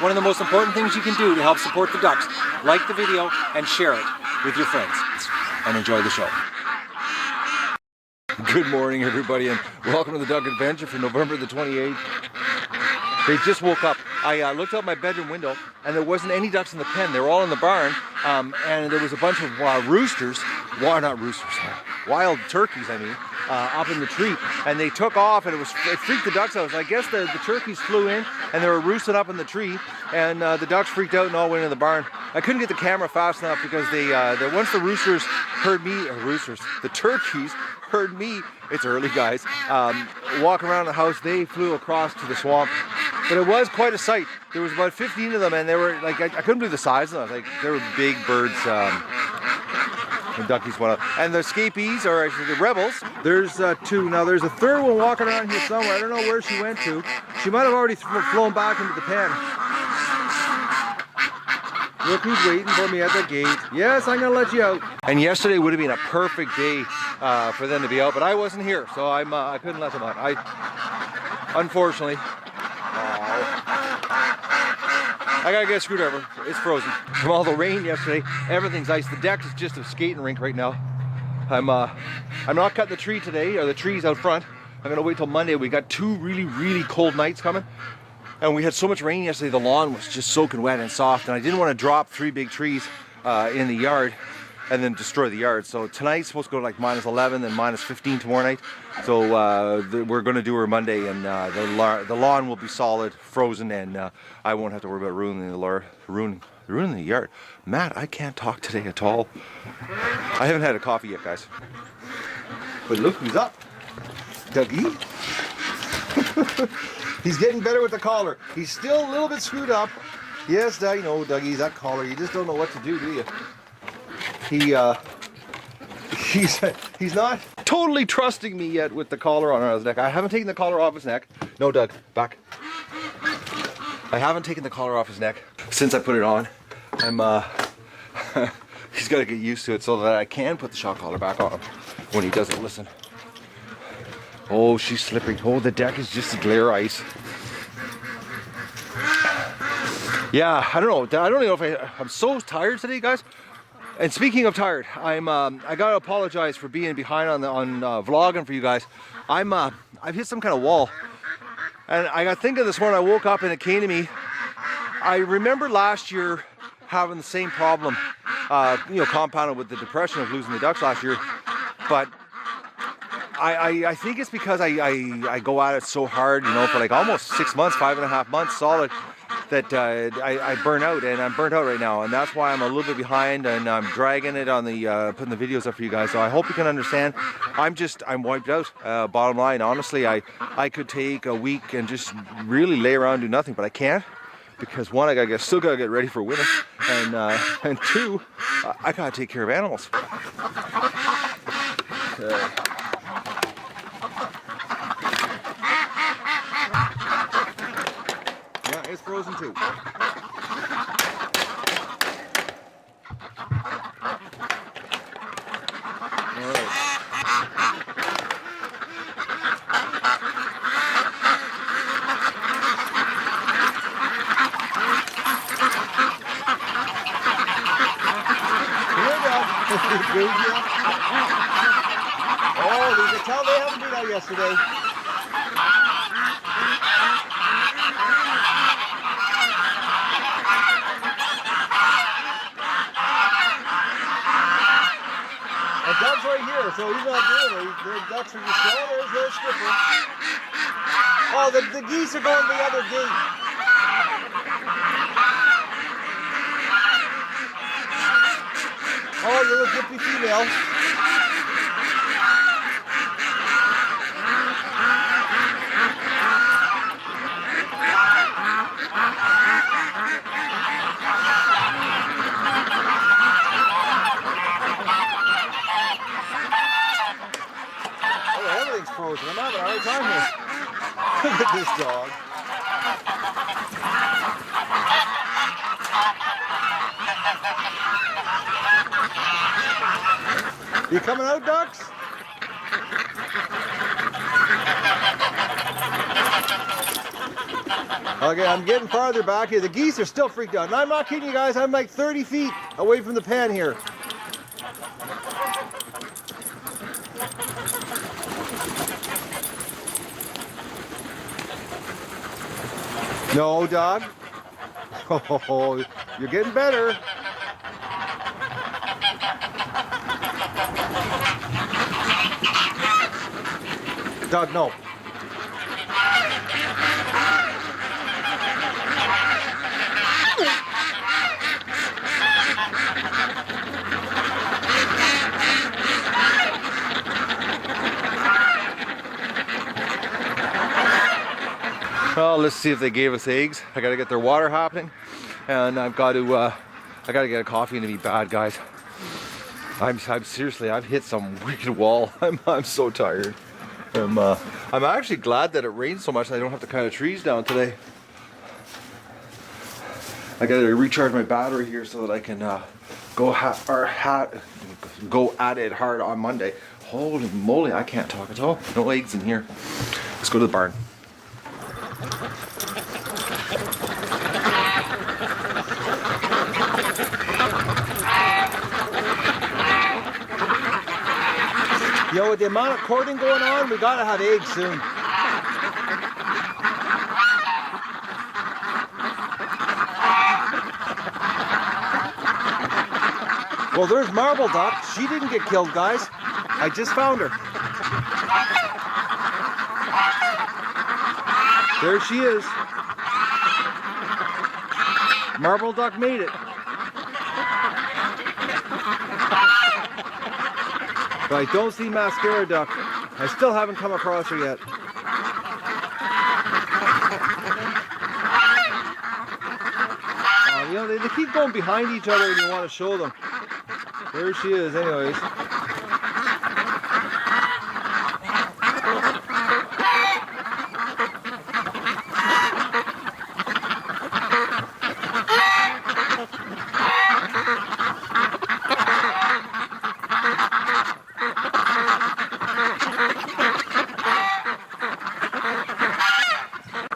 one of the most important things you can do to help support the ducks, like the video and share it with your friends. And enjoy the show. Good morning, everybody, and welcome to the Duck Adventure for November the 28th. They just woke up. I looked out my bedroom window and there wasn't any ducks in the pen. They were all in the barn, and there was a bunch of wild turkeys, up in the tree, and they took off, and it freaked the ducks out. So I guess the turkeys flew in and they were roosted up in the tree, and the ducks freaked out and all went in the barn. I couldn't get the camera fast enough because once the roosters heard me, the turkeys heard me, it's early guys, walk around the house, they flew across to the swamp. But it was quite a sight. There was about 15 of them, and they were like, I couldn't believe the size of them. Like, they were big birds. The duckies went up. And the escapees, or actually the rebels, there's two. Now there's a third one walking around here somewhere. I don't know where she went to. She might have already flown back into the pen. Look who's waiting for me at the gate. Yes, I'm gonna let you out. And yesterday would have been a perfect day for them to be out, but I wasn't here, so I couldn't let them out. Unfortunately, I gotta get a screwdriver. It's frozen. From all the rain yesterday, everything's ice. The deck is just a skating rink right now. I'm not cutting the tree today, or the trees out front. I'm gonna wait till Monday. We got two really cold nights coming. And we had so much rain yesterday, the lawn was just soaking wet and soft, and I didn't want to drop 3 big trees in the yard and then destroy the yard. So tonight's supposed to go to like -11, then -15 tomorrow night. So we're going to do her Monday, and the lawn will be solid, frozen, and I won't have to worry about ruining the yard. Matt, I can't talk today at all. I haven't had a coffee yet, guys. But look who's up. Dougie. He's getting better with the collar. He's still a little bit screwed up. Yes, I know, Dougie, that collar. You just don't know what to do you? He's not totally trusting me yet with the collar on his neck. I haven't taken the collar off his neck. No, Doug, back. I haven't taken the collar off his neck since I put it on. He's got to get used to it so that I can put the shock collar back on him when he doesn't listen. Oh, she's slipping. Oh, the deck is just glare ice. Yeah, I don't know. I don't even know if I'm so tired today, guys. And speaking of tired, I gotta apologize for being behind on vlogging for you guys. I've hit some kind of wall, and I got thinking this morning. I woke up and it came to me. I remember last year having the same problem, compounded with the depression of losing the ducks last year, but. I think it's because I go at it so hard, for like almost 6 months, 5.5 months solid, that I burn out, and I'm burnt out right now, and that's why I'm a little bit behind, and I'm dragging it on the putting the videos up for you guys. So I hope you can understand. I'm wiped out. Bottom line, honestly, I could take a week and just really lay around and do nothing, but I can't, because one, I still gotta get ready for winter, and two, I gotta take care of animals. It's frozen too. All right. Here we go. Oh, you can tell they haven't been out yesterday. Doug's right here, so he's not doing it. The ducks are just going. There's their skipper. Oh, the geese are going the other gate. Oh, little dippy female. Frozen. I'm having a hard time here. Look at this dog. You coming out, ducks? Okay, I'm getting farther back here. The geese are still freaked out. And I'm not kidding you guys, I'm like 30 feet away from the pen here. No, dog. Oh, you're getting better. Doug, no. Well, let's see if they gave us eggs. I gotta get their water happening, and I've got to, I gotta get a coffee and to be bad, guys. I'm seriously, I've hit some wicked wall. I'm so tired. I'm actually glad that it rained so much and I don't have to cut trees down today. I gotta recharge my battery here so that I can go at it hard on Monday. Holy moly, I can't talk at all. No eggs in here. Let's go to the barn. Yo, with the amount of courting going on, we gotta have eggs soon. Well, there's Marble Duck. She didn't get killed, guys. I just found her. There she is. Marble Duck made it. But I don't see Mascara Duck. I still haven't come across her yet. You know, they keep going behind each other when you want to show them. There she is, anyways.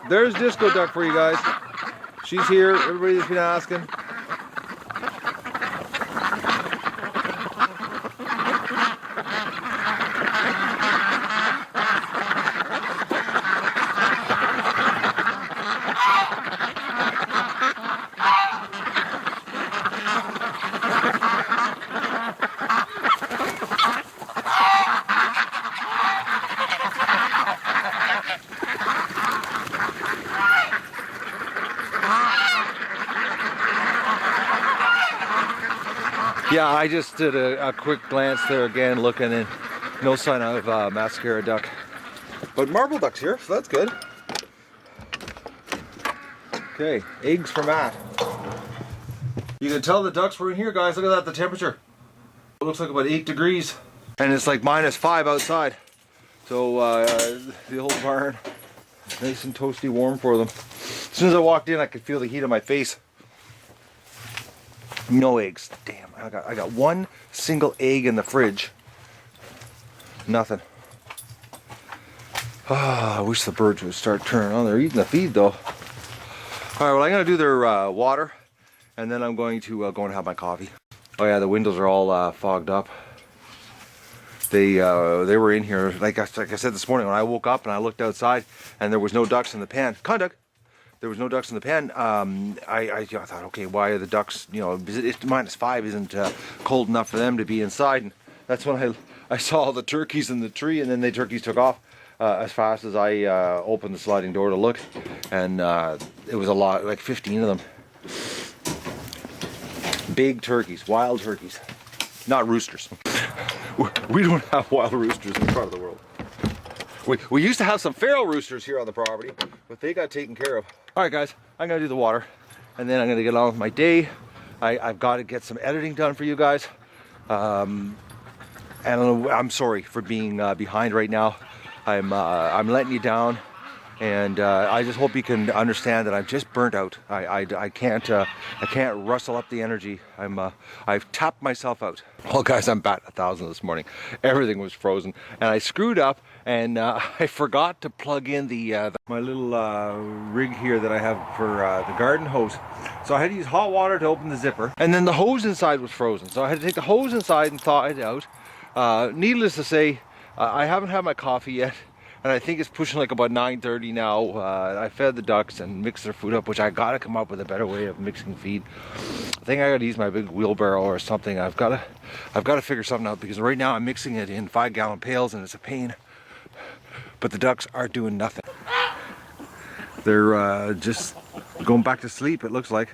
There's Disco Duck for you guys. She's here. Everybody's been asking. Yeah, I just did a quick glance there again, looking, and no sign of Mascara Duck. But Marble Duck's here, so that's good. Okay, eggs for Matt. You can tell the ducks were in here, guys. Look at that, the temperature. It looks like about 8 degrees. And it's like -5 outside. So the old barn, nice and toasty warm for them. As soon as I walked in, I could feel the heat on my face. No eggs. Damn, I got one single egg in the fridge. Nothing. Ah, I wish the birds would start turning on. They're eating the feed though. Alright, well I'm going to do their water, and then I'm going to go and have my coffee. Oh yeah, the windows are all fogged up. They were in here, like I said this morning, when I woke up and I looked outside and there was no ducks in the pan. Conduct! There was no ducks in the pen. I thought, okay, why are the ducks, you know, it's -5 isn't cold enough for them to be inside. And that's when I saw all the turkeys in the tree, and then the turkeys took off as fast as I opened the sliding door to look. And it was a lot, like 15 of them. Big turkeys, wild turkeys. Not roosters. We don't have wild roosters in this part of the world. We used to have some feral roosters here on the property, but they got taken care of. Alright guys, I'm going to do the water, and then I'm going to get on with my day. I've got to get some editing done for you guys. And I'm sorry for being behind right now. I'm letting you down. and I just hope you can understand that I'm just burnt out. I can't rustle up the energy. I've tapped myself out. Well, guys, I'm back 1,000 this morning. Everything was frozen, and I screwed up, and I forgot to plug in my little rig here that I have for the garden hose. So I had to use hot water to open the zipper, and then the hose inside was frozen. So I had to take the hose inside and thaw it out. Needless to say, I haven't had my coffee yet, and I think it's pushing like about 9:30 now. I fed the ducks and mixed their food up, which I gotta come up with a better way of mixing feed. I think I gotta use my big wheelbarrow or something. I've gotta figure something out, because right now I'm mixing it in 5-gallon pails and it's a pain. But the ducks are doing nothing. They're just going back to sleep, it looks like.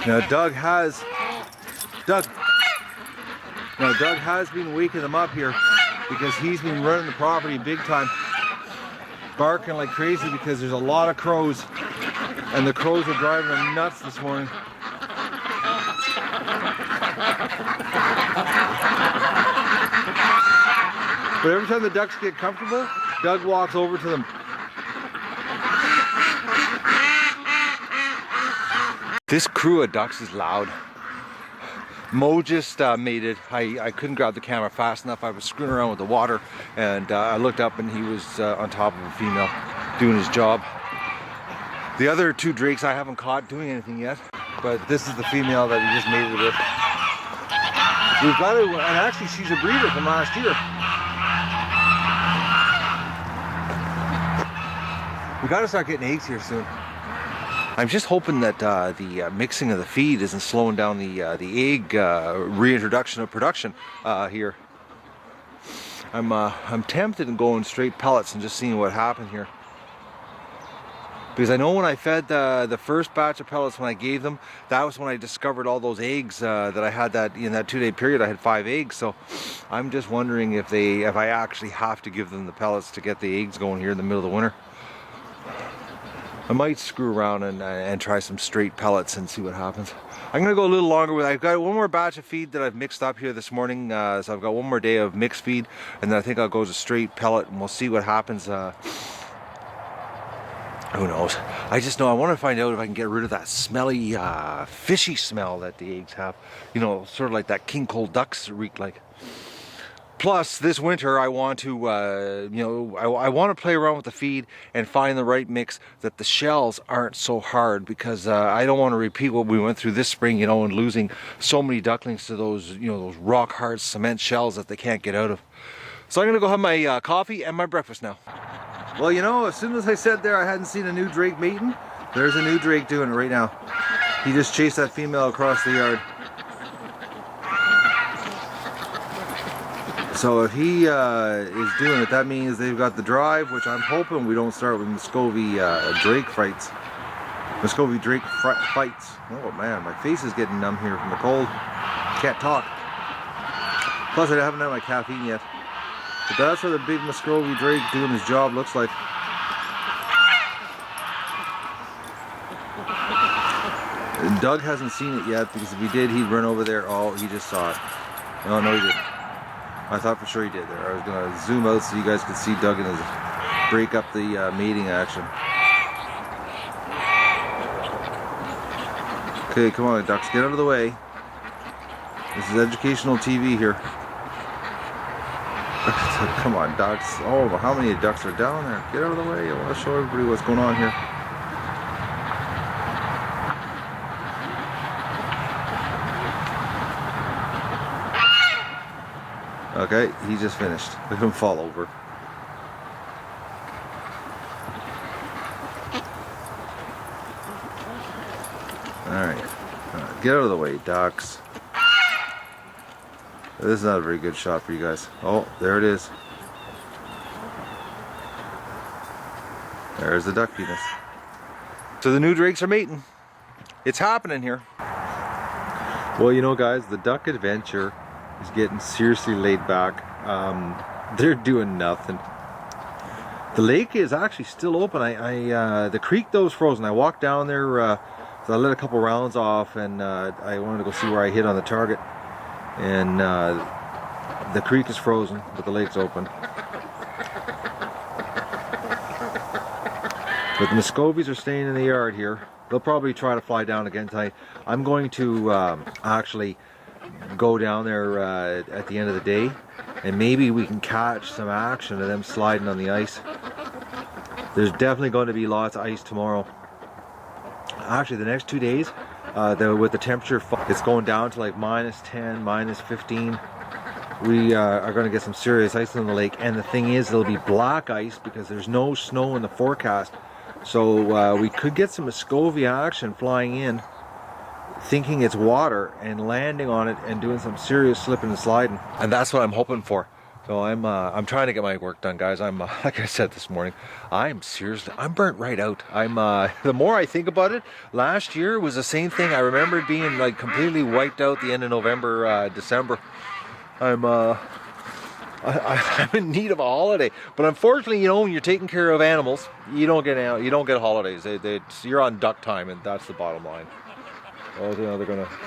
Now Doug has been waking them up here, because he's been running the property big time, barking like crazy because there's a lot of crows, and the crows are driving him nuts this morning. But every time the ducks get comfortable, Doug walks over to them. This crew of ducks is loud. Mo just made it. I couldn't grab the camera fast enough. I was screwing around with the water, and I looked up and he was on top of a female doing his job. The other 2 drakes I haven't caught doing anything yet, but this is the female that he just made it with. We've got to, and actually she's a breeder from last year. We got to start getting eggs here soon. I'm just hoping that the mixing of the feed isn't slowing down the egg reintroduction of production here. I'm tempted in going straight pellets and just seeing what happened here, because I know when I fed the first batch of pellets, when I gave them, that was when I discovered all those eggs that I had. That in that 2-day period I had 5 eggs. So I'm just wondering if I actually have to give them the pellets to get the eggs going here in the middle of the winter. I might screw around and try some straight pellets and see what happens. I'm gonna go a little longer with. I've got one more batch of feed that I've mixed up here this morning, so I've got one more day of mixed feed, and then I think I'll go to straight pellet, and we'll see what happens. Who knows? I just know I want to find out if I can get rid of that smelly, fishy smell that the eggs have. You know, sort of like that king coal ducks reek like. Plus, this winter I want to, I want to play around with the feed and find the right mix that the shells aren't so hard, because I don't want to repeat what we went through this spring, you know, and losing so many ducklings to those, you know, those rock hard cement shells that they can't get out of. So I'm gonna go have my coffee and my breakfast now. Well, you know, as soon as I said there I hadn't seen a new drake mating, there's a new drake doing it right now. He just chased that female across the yard. So if he is doing it, that means they've got the drive, which I'm hoping we don't start with Muscovy drake fights. Muscovy drake fights. Oh man, my face is getting numb here from the cold. Can't talk. Plus I haven't had my caffeine yet. But that's what the big Muscovy drake doing his job looks like. And Doug hasn't seen it yet, because if he did, he'd run over there. Oh, he just saw it. Oh, no, he didn't. I thought for sure he did there. I was going to zoom out so you guys could see Doug and his break up the mating action. Okay, come on, ducks, get out of the way. This is educational TV here. Come on, ducks. Oh, how many ducks are down there? Get out of the way. I want to show everybody what's going on here. Okay, he just finished. Let him fall over. Alright. Get out of the way, ducks. This is not a very good shot for you guys. Oh, there it is. There's the duck penis. So the new drakes are mating. It's happening here. Well, you know, guys, the duck adventure is getting seriously laid back. They're doing nothing. The lake is actually still open. The creek though is frozen. I walked down there, so I let a couple rounds off, and I wanted to go see where I hit on the target. And The creek is frozen, but the lake's open. But the Muscovies are staying in the yard here. They'll probably try to fly down again tonight. I'm going to actually go down there at the end of the day, and maybe we can catch some action of them sliding on the ice. There's definitely going to be lots of ice tomorrow. Actually, the next 2 days, with the temperature, it's going down to like -10, -15. We are going to get some serious ice on the lake, and the thing is, it'll be black ice because there's no snow in the forecast. So we could get some Muscovy action flying in, thinking it's water, and landing on it and doing some serious slipping and sliding. And that's what I'm hoping for. So I'm trying to get my work done, guys. I'm like I said this morning, I'm burnt right out. The more I think about it, last year was the same thing. I remember being like completely wiped out the end of November, December. I'm in need of a holiday, but unfortunately, you know, when you're taking care of animals, you don't get holidays. You're on duck time, and that's the bottom line. Oh, you know,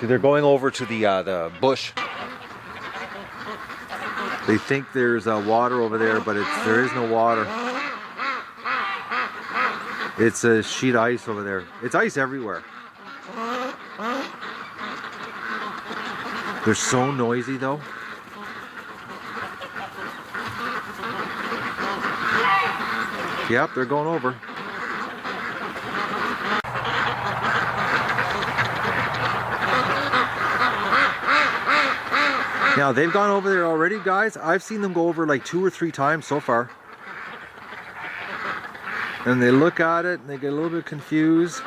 they're going over to the bush. They think there's water over there, but there is no water. It's a sheet of ice over there. It's ice everywhere. They're so noisy though. Yep, they're going over. Now, they've gone over there already, guys. I've seen them go over like 2 or 3 times so far. And they look at it and they get a little bit confused.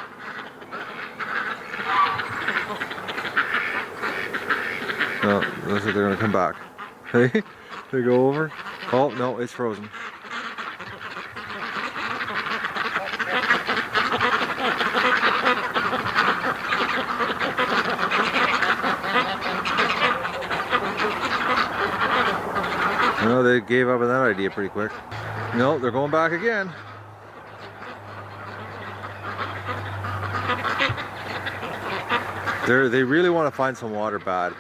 Oh, looks like they're going to come back. Hey, they go over. Oh, no, it's frozen. No, they gave up on that idea pretty quick. No, they're going back again. They really want to find some water bad.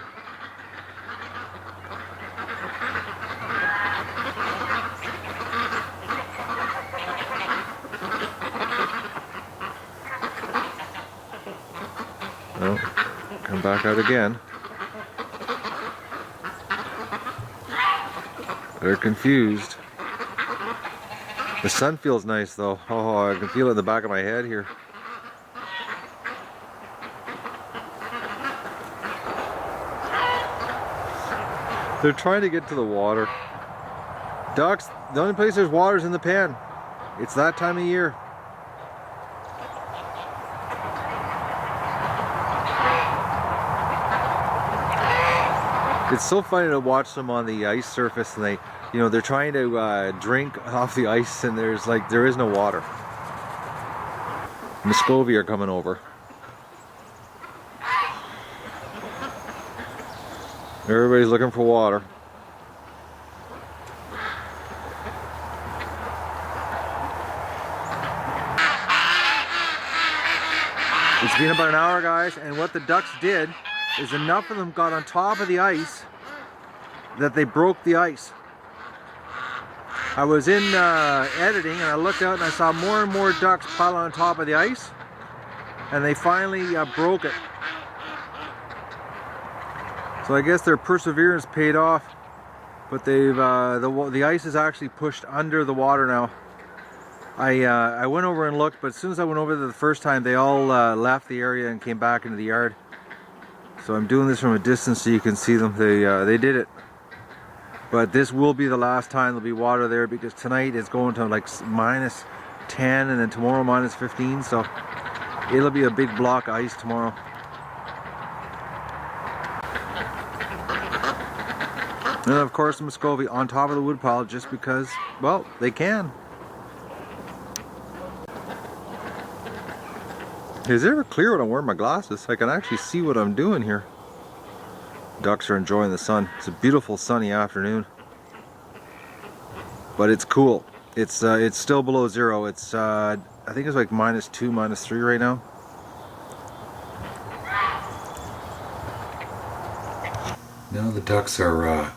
No, come back out again. They're confused. The sun feels nice though. Oh, I can feel it in the back of my head here. They're trying to get to the water. Ducks, the only place there's water is in the pen. It's that time of year. It's so funny to watch them on the ice surface, and they're trying to drink off the ice, and there is no water. Muscovy are coming over. Everybody's looking for water. It's been about an hour, guys, and what the ducks did is enough of them got on top of the ice that they broke the ice. I was in editing and I looked out and I saw more and more ducks pile on top of the ice, and they finally broke it. So I guess their perseverance paid off, but the ice is actually pushed under the water now. I went over and looked, but as soon as I went over there the first time, they all left the area and came back into the yard. So I'm doing this from a distance so you can see them. They did it. But this will be the last time there'll be water there, because tonight it's going to like -10 and then tomorrow -15. So it'll be a big block of ice tomorrow. And of course the Muscovy on top of the woodpile just because, well, they can. Is it ever clear when I'm wearing my glasses? I can actually see what I'm doing here. Ducks are enjoying the sun. It's a beautiful sunny afternoon. But it's cool. It's still below zero. It's I think it's like -2, -3 right now. Now the ducks are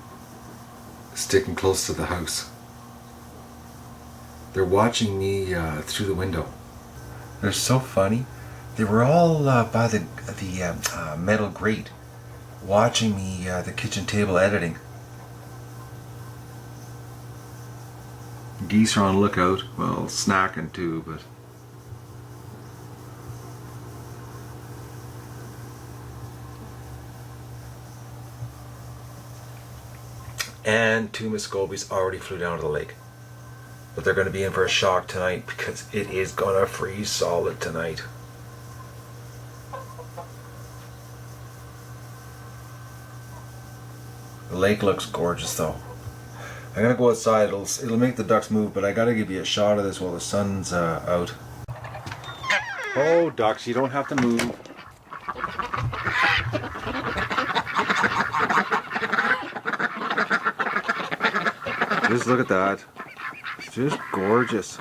sticking close to the house. They're watching me through the window. They're so funny. They were all by the metal grate, watching me at the kitchen table editing. Geese are on lookout. Well, snacking too, but. And two Muscovies already flew down to the lake. But they're going to be in for a shock tonight because it is going to freeze solid tonight. The lake looks gorgeous though. I'm going to go outside. It'll make the ducks move, but I got to give you a shot of this while the sun's out. Oh, ducks, you don't have to move. Just look at that. It's just gorgeous.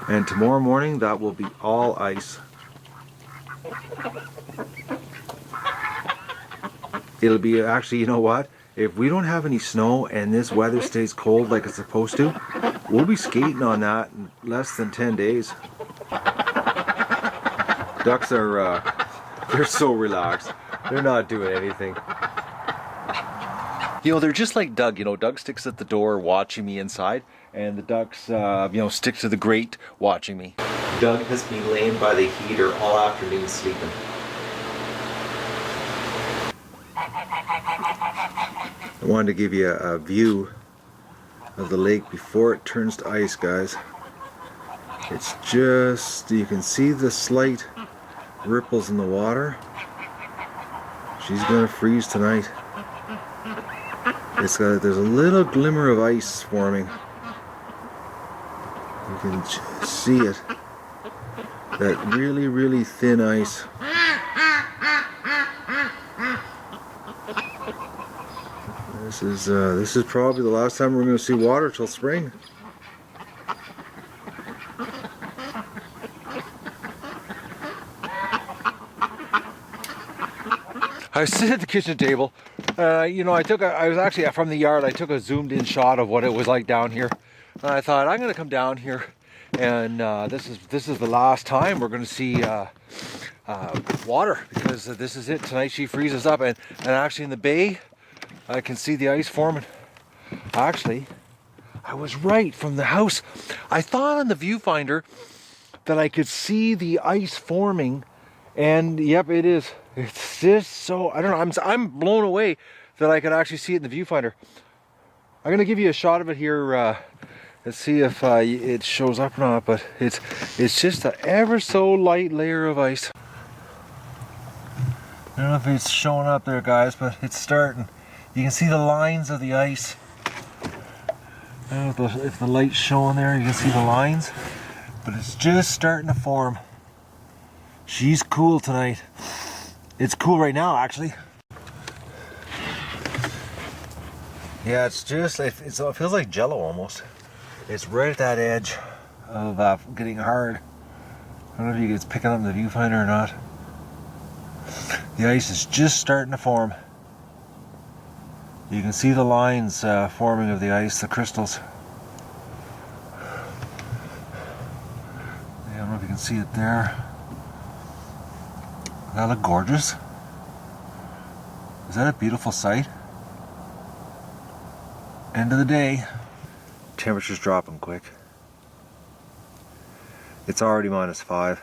And tomorrow morning, that will be all ice. It'll be actually, you know what? If we don't have any snow and this weather stays cold like it's supposed to, we'll be skating on that in less than 10 days. Ducks are, they're so relaxed. They're not doing anything. You know, they're just like Doug. You know, Doug sticks at the door watching me inside, and the ducks, you know, stick to the grate watching me. Doug has been laying by the heater all afternoon sleeping. I wanted to give you a view of the lake before it turns to ice, guys. It's just, you can see the slight ripples in the water. She's gonna freeze tonight. There's a little glimmer of ice forming. You can see it. That really, really thin ice. This is probably the last time we're going to see water till spring. I was sitting at the kitchen table. You know, I was actually from the yard. I took a zoomed in shot of what it was like down here. And I thought I'm going to come down here, and this is the last time we're going to see water, because this is it. Tonight she freezes up, and actually in the bay, I can see the ice forming. Actually, I was right from the house. I thought on the viewfinder that I could see the ice forming, and yep, it is. It's just so, I don't know, I'm blown away that I could actually see it in the viewfinder. I'm going to give you a shot of it here. Let's see if it shows up or not, but it's just an ever so light layer of ice. I don't know if it's showing up there, guys, but it's starting. You can see the lines of the ice. I don't know if the light's showing there, you can see the lines, but it's just starting to form. She's cool tonight. It's cool right now, actually. Yeah, it's just, it feels like Jello almost. It's right at that edge of getting hard. I don't know if it's picking up in the viewfinder or not. The ice is just starting to form. You can see the lines forming of the ice, the crystals. Yeah, I don't know if you can see it there. Does that look gorgeous? Is that a beautiful sight? End of the day. Temperature's dropping quick. It's already -5.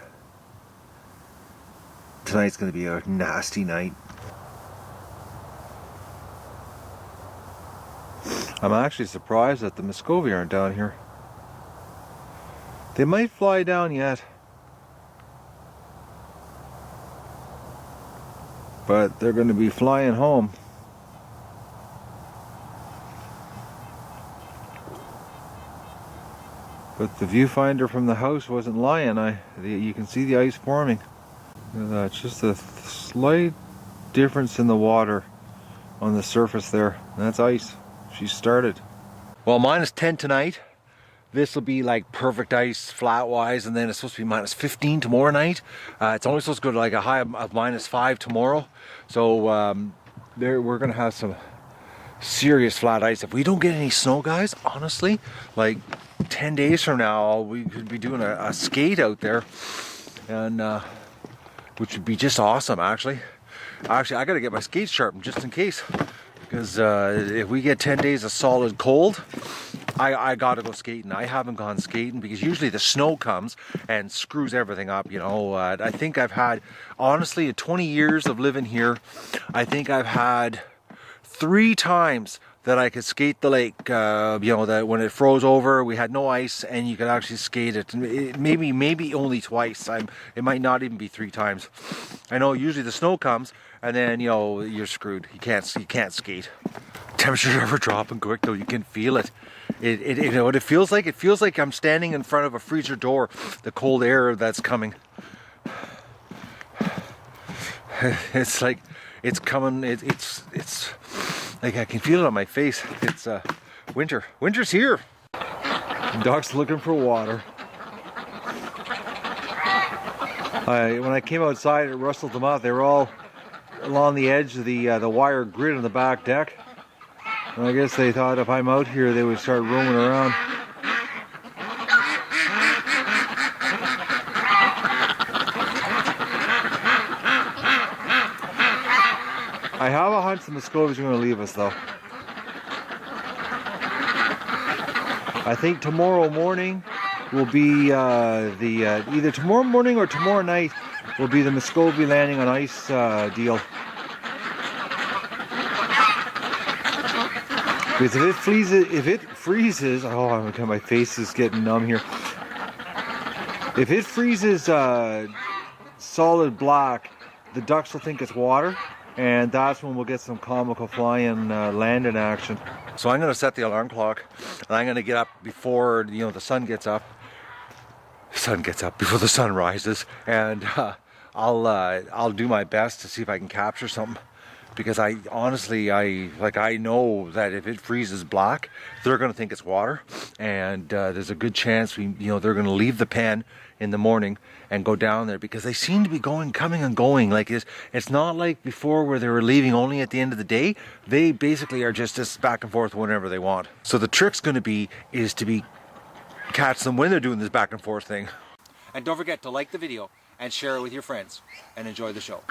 Tonight's going to be a nasty night. I'm actually surprised that the Muscovy aren't down here. They might fly down yet, but they're going to be flying home. But the viewfinder from the house wasn't lying. You can see the ice forming. Look at that, just a slight difference in the water on the surface there. That's ice. She started. Well, -10 tonight. This will be like perfect ice flat wise, and then it's supposed to be -15 tomorrow night. It's only supposed to go to like a high of -5 tomorrow. So we're gonna have some serious flat ice. If we don't get any snow, guys, honestly, like 10 days from now, we could be doing a skate out there, and which would be just awesome, actually. Actually, I gotta get my skates sharpened just in case, because if we get 10 days of solid cold, I gotta go skating. I haven't gone skating because usually the snow comes and screws everything up, you know. I think I've had, honestly, in 20 years of living here, I think I've had 3 times that I could skate the lake, you know, that when it froze over, we had no ice and you could actually skate it. Maybe only twice. It might not even be 3 times. I know usually the snow comes and then, you know, you're screwed. You can't skate. Temperatures are dropping quick though. You can feel it. You know what it feels like? It feels like I'm standing in front of a freezer door. The cold air that's coming. It's like it's coming. It's like I can feel it on my face. It's winter. Winter's here. Ducks looking for water. When I came outside, it rustled them out. They were all along the edge of the wire grid on the back deck. And I guess they thought if I'm out here, they would start roaming around. I have a hunch the Muscovies are going to leave us, though. I think tomorrow morning will be either tomorrow morning or tomorrow night will be the Muscovy landing on ice deal. Because if it freezes, oh my face is getting numb here. If it freezes solid black, the ducks will think it's water, and that's when we'll get some comical flying landing action. So I'm going to set the alarm clock, and I'm going to get up before, you know, the sun gets up. Before the sun rises, and I'll do my best to see if I can capture something. Because I honestly know that if it freezes black, they're going to think it's water, and there's a good chance they're going to leave the pen in the morning and go down there, because they seem to be coming and going. Like it's not like before where they were leaving only at the end of the day. They basically are just back and forth whenever they want. So the trick's going to be catch them when they're doing this back and forth thing. And don't forget to like the video and share it with your friends, and enjoy the show.